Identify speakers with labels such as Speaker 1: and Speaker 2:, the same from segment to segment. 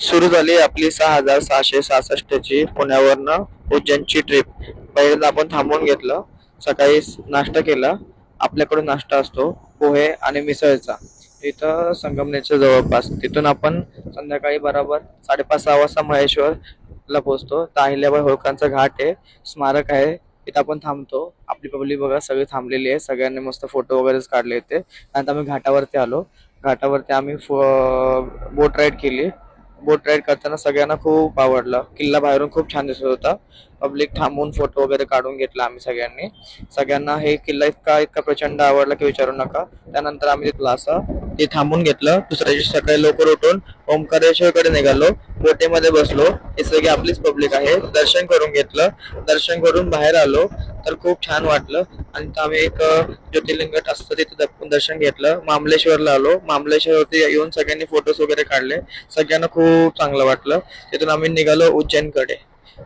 Speaker 1: सुरू झाली आपली 6666 ची पुण्यावरनं उज्जैनची ट्रिप. पहिल्यांदा आपण थांबून घेतलं, सकाळी नाश्ता केला. आपल्याकडून नाश्ता असतो पोहे आणि मिसळचा, तिथं संगमनेरच्या जवळपास. तिथून आपण संध्याकाळी बरोबर 5:30-6 वाजता महेश्वरला पोहोचतो. अहिल्याबाई होळकरांचा घाट आहे, स्मारक आहे, तिथं आपण थांबतो. आपली पब्लिक बघा सगळी थांबलेली आहे, सगळ्यांनी मस्त फोटो वगैरे काढले होते. त्यानंतर आम्ही घाटावरती आलो. घाटावरती आम्ही बोट राईड केली. बोट राईड करताना सगळ्यांना खूप आवडलं. किल्ला बाहेरून खूप छान दिसत होता. पब्लिक थांबून फोटो वगैरे काढून घेतला आम्ही सगळ्यांनी. सगळ्यांना हे किल्ला इतका इतका प्रचंड आवडला की विचारू नका. त्यानंतर आम्ही तिथलं असं ते थांबून घेतलं. दुसऱ्या दिवशी सकाळी लवकर उठून ओंकारेश्वरकडे निघालो. बोटेमध्ये बसलो. हे सगळी आपलीच पब्लिक आहे. दर्शन करून घेतलं. दर्शन करून बाहेर आलो तर खूप छान वाटलं. आणि आम्ही एक ज्योतिर्लिंग असतं तिथे दर्शन घेतलं. मामलेश्वरला आलो. मामलेश्वरवरती येऊन सगळ्यांनी फोटोज वगैरे काढले. सगळ्यांना खूप चांगलं वाटलं. तिथून आम्ही निघालो उज्जैनकडे.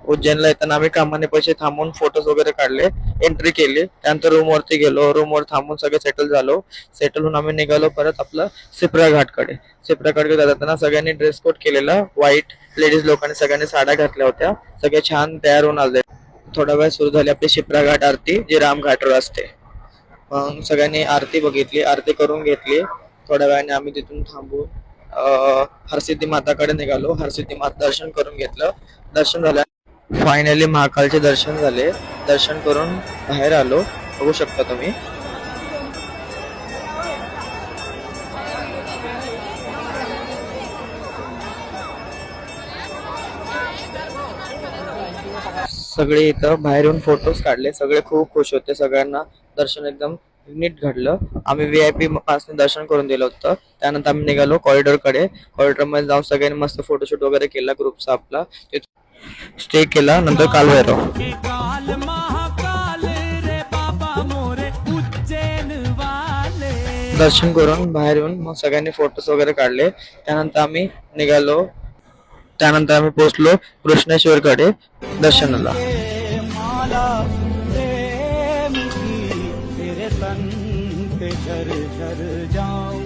Speaker 1: उज्जैनला येताना आम्ही कामाने पैसे थांबून फोटोज वगैरे काढले, एंट्री केली. त्यानंतर रूमवरती गेलो. रूमवर थांबून सगळे सेटल झालो. सेटल होऊन आम्ही निघालो परत आपलं सिप्रा घाटकडे. सिप्रा घाटकडे जाताना सगळ्यांनी ड्रेस कोड केलेला व्हाईट. लेडीज लोकांनी सगळ्यांनी साड्या घातल्या होत्या. सगळे छान तयार होऊन आले. थोडा वेळ सुरू झाली आपली शिप्रा घाट आरती, जी राम घाटवर असते. मग सगळ्यांनी आरती बघितली, आरती करून घेतली. थोड्या वेळाने आम्ही तिथून थांबून हरसिद्धी माताकडे निघालो. हरसिद्धी माता दर्शन करून घेतलं. दर्शन झाल्या फायनली महाकालचे दर्शन झाले. दर्शन करून बाहेर आलो. बघू शकता तुम्ही. सगळे इथं बाहेर येऊन फोटोज काढले. सगळे खूप खुश होते. सगळ्यांना दर्शन एकदम नीट घडलं. आम्ही VIP पासने दर्शन करून दिलं होतं. त्यानंतर आम्ही निघालो कॉरिडॉरकडे. कॉरिडॉरमध्ये जाऊन सगळ्यांनी मस्त फोटोशूट वगैरे केला ग्रुपचा आपला. स्टे केला. नंतर कालभैरव दर्शन करून बाहेर येऊन मग सगळ्यांनी फोटोज वगैरे काढले. त्यानंतर आम्ही निघालो. त्यानंतर आम्ही पोहोचलो कृष्णेश्वरकडे दर्शनाला.
Speaker 2: तेरे तन पे झर झर जाऊं